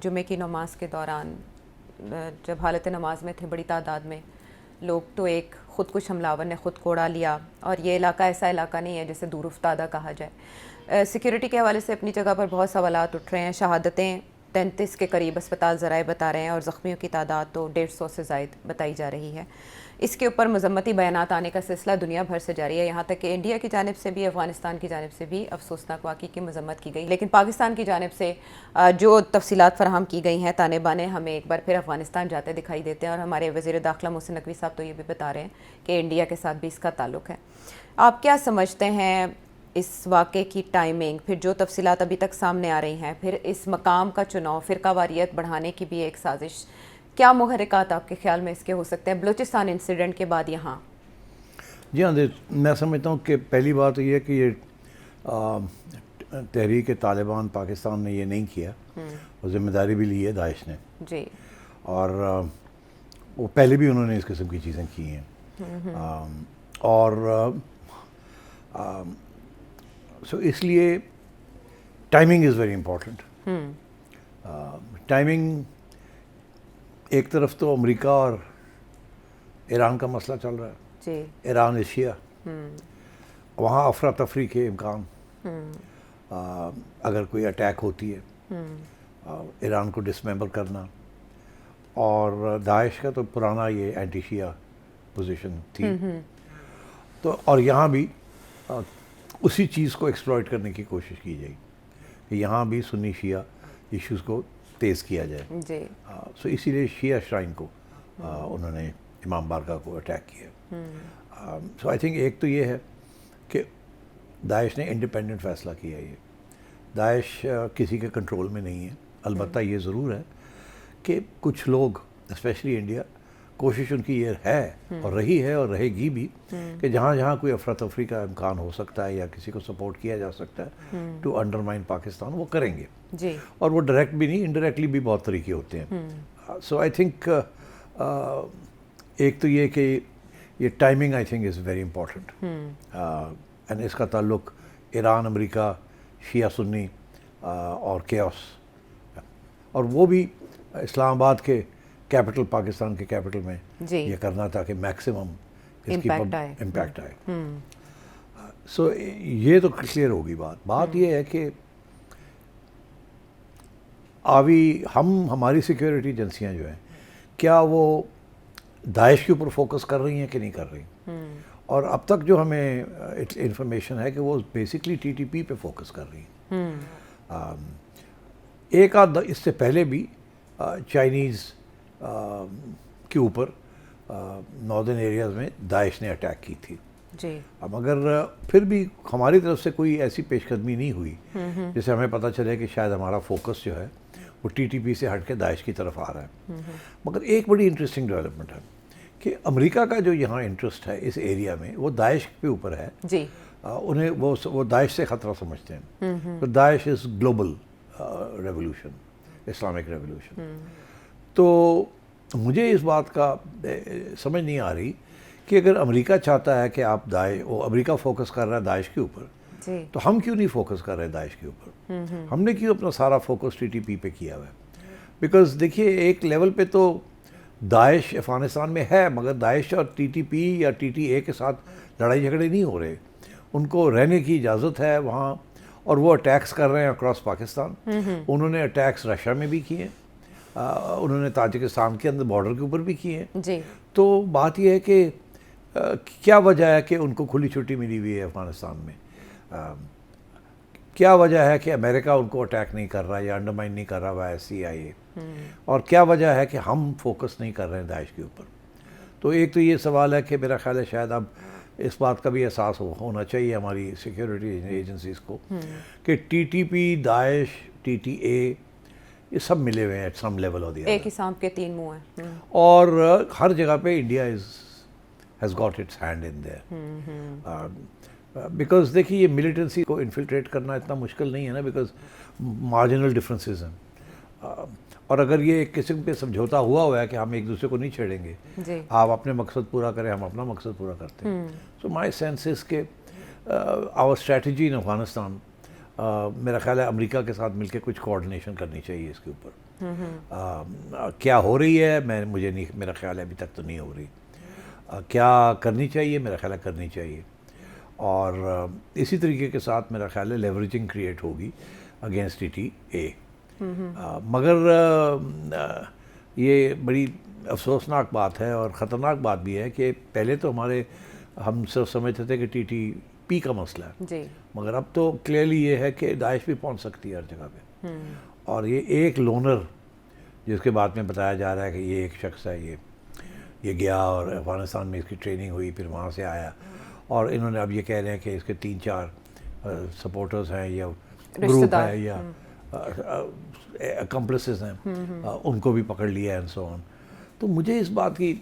جمعے کی نماز کے دوران جب حالت نماز میں تھے بڑی تعداد میں لوگ، تو ایک خودکش حملہ آور نے خود کو اڑا لیا، اور یہ علاقہ ایسا علاقہ نہیں ہے جسے دور افتادہ کہا جائے۔ سیکیورٹی کے حوالے سے اپنی جگہ پر بہت سوالات اٹھ رہے ہیں۔ شہادتیں 33 کے قریب اسپتال ذرائع بتا رہے ہیں، اور زخمیوں کی تعداد تو 150 سے زائد بتائی جا رہی ہے۔ اس کے اوپر مذمتی بیانات آنے کا سلسلہ دنیا بھر سے جاری ہے، یہاں تک کہ انڈیا کی جانب سے بھی، افغانستان کی جانب سے بھی افسوسناک واقعے کی مذمت کی گئی، لیکن پاکستان کی جانب سے جو تفصیلات فراہم کی گئی ہیں، تانے بانے ہمیں ایک بار پھر افغانستان جاتے دکھائی دیتے ہیں، اور ہمارے وزیر داخلہ محسن نقوی صاحب تو یہ بھی بتا رہے ہیں کہ انڈیا کے ساتھ بھی اس کا تعلق ہے۔ آپ کیا سمجھتے ہیں اس واقعے کی ٹائمنگ، پھر جو تفصیلات ابھی تک سامنے آ رہی ہیں، پھر اس مقام کا چناؤ، فرقہ واریت بڑھانے کی بھی ایک سازش، کیا محرکات آپ کے خیال میں اس کے ہو سکتے ہیں بلوچستان انسیڈنٹ کے بعد یہاں؟ جی ہاں، میں سمجھتا ہوں کہ پہلی بات یہ ہے کہ یہ تحریک طالبان پاکستان نے یہ نہیں کیا، اور ذمہ داری بھی لی ہے داعش نے، جی، اور وہ پہلے بھی انہوں نے اس قسم کی چیزیں کی ہیں، اور سو اس لیے ٹائمنگ از ویری امپورٹنٹ۔ ٹائمنگ، ایک طرف تو امریکہ اور ایران کا مسئلہ چل رہا ہے، جی، ایران ایشیا، وہاں افراتفری کے امکان، اگر کوئی اٹیک ہوتی ہے، ایران کو ڈسممبر کرنا، اور داعش کا تو پرانا یہ اینٹی شیعہ پوزیشن تھی، تو اور یہاں بھی اسی چیز کو ایکسپلائٹ کرنے کی کوشش کی جائے کہ یہاں بھی سنی شیعہ ایشوز کو تیز کیا جائے، جی، سو اسی لیے شیعہ شرائن کو انہوں نے امام بارگاہ کو اٹیک کیا۔ سو آئی تھنک ایک تو یہ ہے کہ داعش نے انڈیپینڈنٹ فیصلہ کیا، یہ داعش کسی کے کنٹرول میں نہیں ہے۔ البتہ یہ ضرور ہے کہ کچھ لوگ، اسپیشلی انڈیا، کوشش ان کی یہ ہے اور رہی ہے اور رہے گی بھی کہ جہاں جہاں کوئی افراتفری کا امکان ہو سکتا ہے یا کسی کو سپورٹ کیا جا سکتا ہے ٹو انڈرمائن پاکستان، وہ کریں گے، جی، اور وہ ڈائریکٹ بھی نہیں، انڈائریکٹلی بھی بہت طریقے ہوتے ہیں۔ سو آئی تھنک ایک تو یہ کہ یہ timing I think is very important, and اس کا تعلق ایران، امریکہ، شیعہ سنی اور کیوس، اور وہ بھی اسلام آباد کے کیپٹل، پاکستان کے کیپٹل میں جی، یہ کرنا تھا کہ میکسیمم اس کی امپیکٹ آئے۔ سو یہ تو کلیئر ہوگی بات یہ ہے کہ ہماری سیکیورٹی ایجنسیاں جو ہیں، کیا وہ داعش کے اوپر فوکس کر رہی ہیں کہ نہیں کر رہی، اور اب تک جو ہمیں انفارمیشن ہے کہ وہ بیسکلی ٹی ٹی پی پہ فوکس کر رہی ہیں۔ ایک آدھ اس سے پہلے بھی چائنیز کے اوپر ناردرن ایریاز میں داعش نے اٹیک کی تھی، جی، اب اگر پھر بھی ہماری طرف سے کوئی ایسی پیش قدمی نہیں ہوئی جسے ہمیں پتہ چلے کہ شاید ہمارا فوکس جو ہے وہ ٹی ٹی پی سے ہٹ کے داعش کی طرف آ رہا ہے۔ مگر ایک بڑی انٹرسٹنگ ڈیولپمنٹ ہے کہ امریکہ کا جو یہاں انٹرسٹ ہے اس ایریا میں، وہ داعش کے اوپر ہے، جی، انہیں وہ داعش سے خطرہ سمجھتے ہیں، تو داعش is global revolution, Islamic revolution. تو مجھے اس بات کا سمجھ نہیں آ رہی کہ اگر امریکہ چاہتا ہے کہ آپ امریکہ فوکس کر رہا ہے داعش کے اوپر، جی، تو ہم کیوں نہیں فوکس کر رہے داعش کے اوپر؟ ہم نے کیوں اپنا سارا فوکس ٹی ٹی پی پہ کیا ہوا ہے؟ بیکاز دیکھیے، ایک لیول پہ تو داعش افغانستان میں ہے، مگر داعش اور ٹی ٹی پی یا ٹی ٹی اے کے ساتھ لڑائی جھگڑے نہیں ہو رہے، ان کو رہنے کی اجازت ہے وہاں، اور وہ اٹیکس کر رہے ہیں اکراس پاکستان۔ انہوں نے اٹیکس رشیا میں بھی کیے ہیں، انہوں نے تاجکستان کے اندر بارڈر کے اوپر بھی کیے ہیں۔ جی، تو بات یہ ہے کہ کیا وجہ ہے کہ ان کو کھلی چھٹی ملی ہوئی ہے افغانستان میں؟ کیا وجہ ہے کہ امریکہ ان کو اٹیک نہیں کر رہا یا انڈرمائن نہیں کر رہا ہوا CIA؟ اور کیا وجہ ہے کہ ہم فوکس نہیں کر رہے ہیں داعش کے اوپر؟ تو ایک تو یہ سوال ہے کہ میرا خیال ہے شاید اب اس بات کا بھی احساس ہونا چاہیے ہماری سیکیورٹی ایجنسیز کو کہ T T P, Daesh, T T A, یہ سب ملے ہوئے ہیں ایٹ سم لیول اور ایک ہی سانپ کے تین منہ ہیں، اور ہر جگہ پہ India has got its hand in there, because دیکھیے یہ ملیٹنسی کو انفلٹریٹ کرنا اتنا مشکل نہیں ہے نا، بیکاز مارجنل ڈفرینسز ہیں، اور اگر یہ ایک قسم پہ سمجھوتا ہوا ہے کہ ہم ایک دوسرے کو نہیں چھیڑیں گے، جی، آپ اپنے مقصد پورا کریں، ہم اپنا مقصد پورا کرتے ہیں۔ سو مائی سینس از کہ آور اسٹریٹجی ان افغانستان میرا خیال ہے امریکہ کے ساتھ مل کے کچھ کوآرڈینیشن کرنی چاہیے اس کے اوپر. کیا ہو رہی ہے مجھے نہیں, میرا خیال ہے ابھی تک تو نہیں ہو رہی. کیا کرنی چاہیے, میرا خیال ہے کرنی چاہیے. اور اسی طریقے کے ساتھ میرا خیال ہے لیوریجنگ کریٹ ہوگی اگینسٹ TTA. مگر یہ بڑی افسوسناک بات ہے اور خطرناک بات بھی ہے کہ پہلے تو ہم سب سمجھتے تھے کہ TTP کا مسئلہ ہے جی, مگر اب تو کلیئرلی یہ ہے کہ داعش بھی پہنچ سکتی ہے ہر جگہ پہ. اور یہ ایک لونر جس کے بعد میں بتایا جا رہا ہے کہ یہ ایک شخص ہے, یہ گیا اور افغانستان میں اس کی ٹریننگ ہوئی, پھر وہاں سے آیا, اور انہوں نے اب یہ کہہ رہے ہیں کہ اس کے 3-4 سپورٹرز ہیں یا گروپ ہے یا اکمپلسز ہیں, ان کو بھی پکڑ لیا ہے اینڈ سو آن. تو مجھے اس بات کی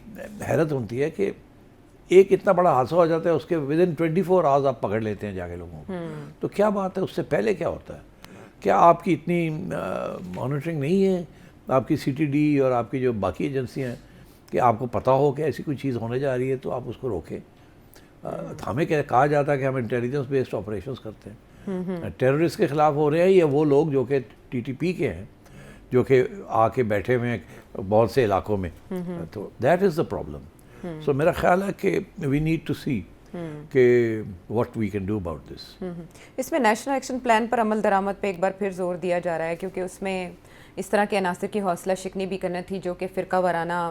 حیرت ہوتی ہے کہ ایک اتنا بڑا حادثہ ہو جاتا ہے, اس کے ودن 24 آورز آپ پکڑ لیتے ہیں جا کے لوگوں کو. تو کیا بات ہے, اس سے پہلے کیا ہوتا ہے؟ کیا آپ کی اتنی مانیٹرنگ نہیں ہے, آپ کی CTD اور آپ کی جو باقی ایجنسیاں ہیں, کہ آپ کو پتہ ہو کہ ایسی کوئی چیز ہونے جا رہی ہے تو آپ اس کو روکیں؟ ہمیں کہا جاتا ہے کہ ہم انٹیلیجنس بیسڈ آپریشنز کرتے ہیں. ٹیررسٹ کے خلاف ہو رہے ہیں یا وہ لوگ جو کہ TTP کے ہیں, جو کہ آ کے بیٹھے ہوئے ہیں بہت سے علاقوں میں. تو دیٹ از دا پرابلم. سو میرا خیال ہے کہ وی نیڈ ٹو سی کہ what we can do about this. اس میں نیشنل ایکشن پلان پر عمل درآمد پہ ایک بار پھر زور دیا جا رہا ہے, کیونکہ اس میں اس طرح کے عناصر کی حوصلہ شکنی بھی کرنا تھی جو کہ فرقہ وارانہ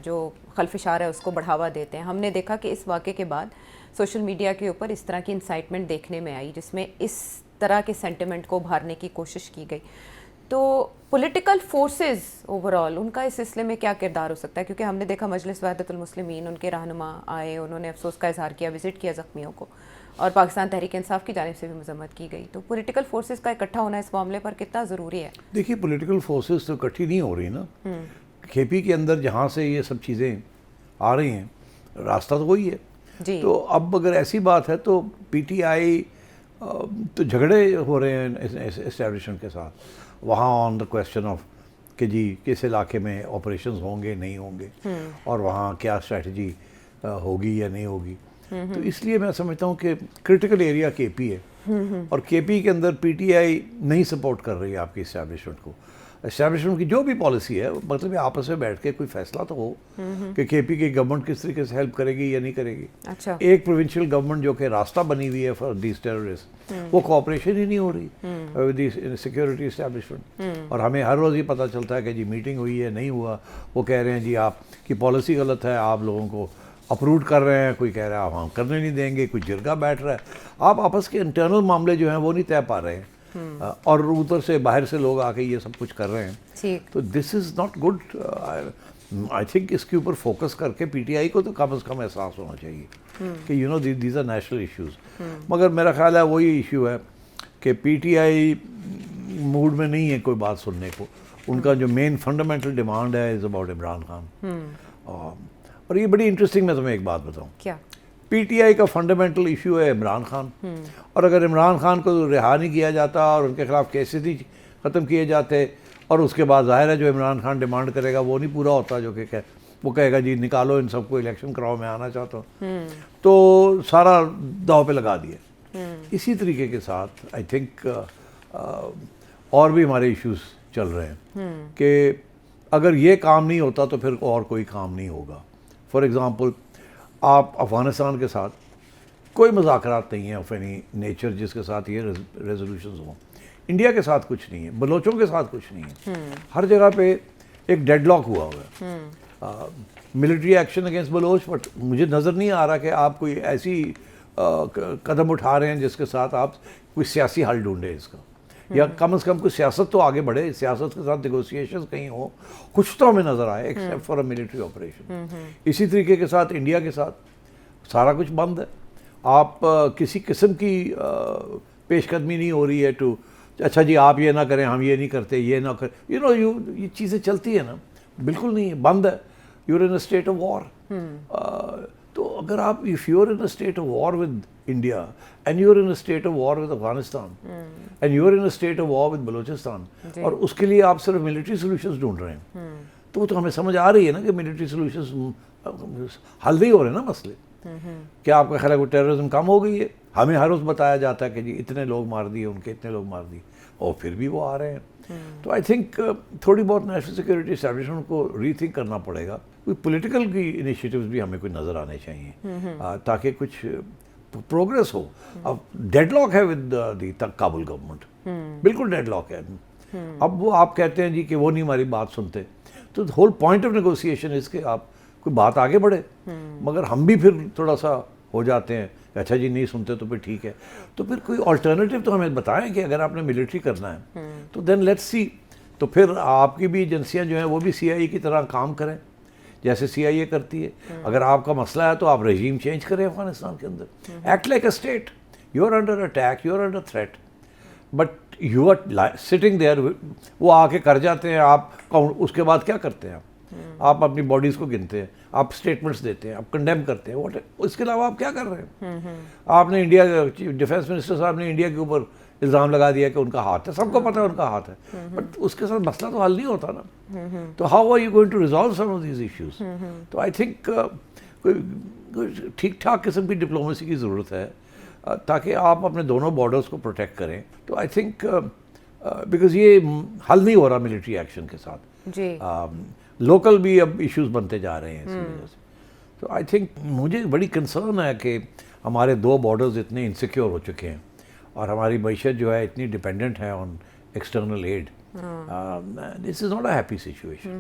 جو خلفشار ہے اس کو بڑھاوا دیتے ہیں. ہم نے دیکھا کہ اس واقعے کے بعد سوشل میڈیا کے اوپر اس طرح کی انسائٹمنٹ دیکھنے میں آئی جس میں اس طرح کے سینٹیمنٹ کو ابھارنے کی کوشش کی گئی. تو پولیٹیکل فورسز اوور آل ان کا اس سلسلے میں کیا کردار ہو سکتا ہے؟ کیونکہ ہم نے دیکھا مجلس وحدت المسلمین, ان کے رہنما آئے, انہوں نے افسوس کا اظہار کیا, وزٹ کیا زخمیوں کو, اور پاکستان تحریک انصاف کی جانب سے بھی مذمت کی گئی. تو پولیٹیکل فورسز کا اکٹھا ہونا اس معاملے پر کتنا ضروری ہے؟ دیکھیے پولیٹیکل فورسز تو اکٹھی نہیں ہو رہی نا. KP کے اندر جہاں سے یہ سب چیزیں آ رہی ہیں راستہ تو وہی ہے. جی, تو اب اگر ایسی بات ہے تو PTI تو جھگڑے ہو رہے ہیں اسٹیبلشمنٹ کے ساتھ وہاں آن دا کویسچن آف کہ جی کس علاقے میں آپریشنز ہوں گے نہیں ہوں گے, اور وہاں کیا اسٹریٹجی ہوگی یا نہیں ہوگی. تو اس لیے میں سمجھتا ہوں کہ کرٹیکل ایریا KP ہے, اور KP کے اندر PTI نہیں سپورٹ کر رہی ہے آپ کی اسٹیبلشمنٹ کو. اسٹیبلشمنٹ کی جو بھی پالیسی ہے مطلب آپس میں بیٹھ کے کوئی فیصلہ تو ہو کہ KP کی گورنمنٹ کس طریقے سے ہیلپ کرے گی یا نہیں کرے گی. اچھا, ایک پروونشل گورنمنٹ جو کہ راستہ بنی ہوئی ہے فار دیز ٹیررسٹ, وہ کوآپریشن ہی نہیں ہو رہی ود دی سیکورٹی اسٹیبلشمنٹ. اور ہمیں ہر روز یہ پتہ چلتا ہے کہ جی میٹنگ ہوئی ہے, نہیں ہوا, وہ کہہ رہے ہیں جی آپ کی پالیسی غلط ہے, آپ لوگوں کو اپروڈ کر رہے ہیں, کوئی کہہ رہا ہے آپ ہم کرنے نہیں دیں گے, کوئی جرگہ بیٹھ رہا ہے. آپ آپس کے انٹرنل معاملے جو ہیں وہ نہیں طے پا رہے ہیں, اور ادھر سے باہر سے لوگ آ کے یہ سب کچھ کر رہے ہیں. تو this is not good. I think اس کے اوپر فوکس کر کے PTI کو تو کم از کم احساس ہونا چاہیے کہ you know these are national issues. مگر میرا خیال ہے وہی ایشو ہے کہ PTI موڈ میں نہیں ہے کوئی بات سننے کو. ان کا جو مین فنڈامنٹل ڈیمانڈ ہے از اباؤٹ عمران خان. اور یہ بڑی انٹرسٹنگ, میں تمہیں ایک بات بتاؤں, کیا PTI کا فنڈامنٹل ایشو ہے عمران خان. اور اگر عمران خان کو رہا نہیں کیا جاتا اور ان کے خلاف کیسز ہی ختم کیے جاتے, اور اس کے بعد ظاہر ہے جو عمران خان ڈیمانڈ کرے گا وہ نہیں پورا ہوتا, جو کہ وہ کہے گا جی نکالو ان سب کو, الیکشن کراؤ, میں آنا چاہتا ہوں, تو سارا داؤ پہ لگا دیا. اسی طریقے کے ساتھ آئی تھنک اور بھی ہمارے ایشوز چل رہے ہیں کہ اگر یہ کام نہیں ہوتا تو پھر اور کوئی کام نہیں ہوگا. فار ایگزامپل آپ افغانستان کے ساتھ کوئی مذاکرات نہیں ہیں آف اینی نیچر جس کے ساتھ یہ ریزولوشنز ہوں. انڈیا کے ساتھ کچھ نہیں ہے, بلوچوں کے ساتھ کچھ نہیں ہے. ہر جگہ پہ ایک ڈیڈ لاک ہوا ہوا ہے. Military action against Baloch, but مجھے نظر نہیں آ رہا کہ آپ کوئی ایسی قدم اٹھا رہے ہیں جس کے ساتھ آپ کوئی سیاسی حل ڈھونڈیں اس کا, یا کم از کم کوئی سیاست تو آگے بڑھے, سیاست کے ساتھ نیگوسیشنز کہیں ہوں, کچھ تو ہمیں نظر آئے except for a military operation. اسی طریقے کے ساتھ انڈیا کے ساتھ سارا کچھ بند ہے. آپ کسی قسم کی پیش قدمی نہیں ہو رہی ہے ٹو اچھا جی آپ یہ نہ کریں, ہم یہ نہیں کرتے, یہ نہ کریں, یہ چیزیں چلتی ہیں نا, بالکل نہیں ہے, بند ہے. You are in a state of war. تو اگر آپ if you are in a state of war with India and you are in a state of war with Afghanistan and you are in a state of war with Balochistan, اور اس کے لیے آپ صرف military solutions ڈھونڈ رہے ہیں, تو وہ تو ہمیں سمجھ آ رہی ہے نا کہ ملٹری سولوشنز حل نہیں ہو رہے نا مسئلے. کیا آپ کا خیال ہے وہ ٹیررزم کم ہو گئی ہے؟ ہمیں ہر روز بتایا جاتا ہے کہ جی اتنے لوگ مار دیے ان کے، اتنے لوگ مار دیے، اور پھر بھی وہ آ رہے ہیں. تو آئی تھنک تھوڑی بہت نیشنل سیکورٹی اسٹیبلشمنٹ کو ری تھنک کرنا پڑے گا. کوئی پولیٹیکل کی انیشیٹیوز بھی ہمیں کوئی نظر آنے چاہیے تاکہ کچھ پروگریس ہو. اب ڈیڈ لاک ہے ود دی کابل گورنمنٹ، بالکل ڈیڈ لاک ہے. اب وہ آپ کہتے ہیں جی کہ وہ نہیں ہماری بات سنتے، تو ہول پوائنٹ آف نیگوسیشن اس کے آپ کوئی بات آگے بڑھے. مگر ہم بھی پھر تھوڑا سا ہو جاتے ہیں کہ اچھا جی نہیں سنتے تو پھر ٹھیک ہے. تو پھر کوئی آلٹرنیٹیو تو ہمیں بتائیں کہ اگر آپ نے ملٹری کرنا ہے تو دین لیٹس سی. تو پھر آپ کی بھی ایجنسیاں جو ہیں وہ بھی سی آئی اے کی طرح کام کریں جیسے سی آئی اے کرتی ہے. اگر آپ کا مسئلہ ہے تو آپ رجیم چینج کریں افغانستان کے اندر. Act like a state. You are under attack, you are under threat, but you are sitting there. وہ آ کے کر جاتے ہیں، آپ اس کے بعد کیا کرتے ہیں؟ آپ اپنی باڈیز کو گنتے ہیں، آپ اسٹیٹمنٹس دیتے ہیں، آپ کنڈیم کرتے ہیں. اس کے علاوہ آپ کیا کر رہے ہیں؟ آپ نے انڈیا ڈیفینس منسٹر صاحب نے انڈیا کے اوپر الزام لگا دیا کہ ان کا ہاتھ ہے. سب کو پتہ ہے ان کا ہاتھ ہے، بٹ اس کے ساتھ مسئلہ تو حل نہیں ہوتا نا. تو how are you going to resolve some of these issues? تو آئی تھنک ٹھیک ٹھاک قسم کی ڈپلومیسی کی ضرورت ہے تاکہ آپ اپنے دونوں بارڈرز کو پروٹیکٹ کریں. تو آئی تھنک بیکاز یہ حل نہیں ہو رہا ملٹری ایکشن کے ساتھ جی، لوکل بھی اب ایشوز بنتے جا رہے ہیں اس وجہ سے. تو آئی تھنک مجھے بڑی کنسرن ہے کہ ہمارے دو بارڈرز اتنے انسیکیور ہو چکے ہیں اور ہماری معیشت جو ہے اتنی ڈپینڈنٹ ہے on external aid. This is not a happy situation.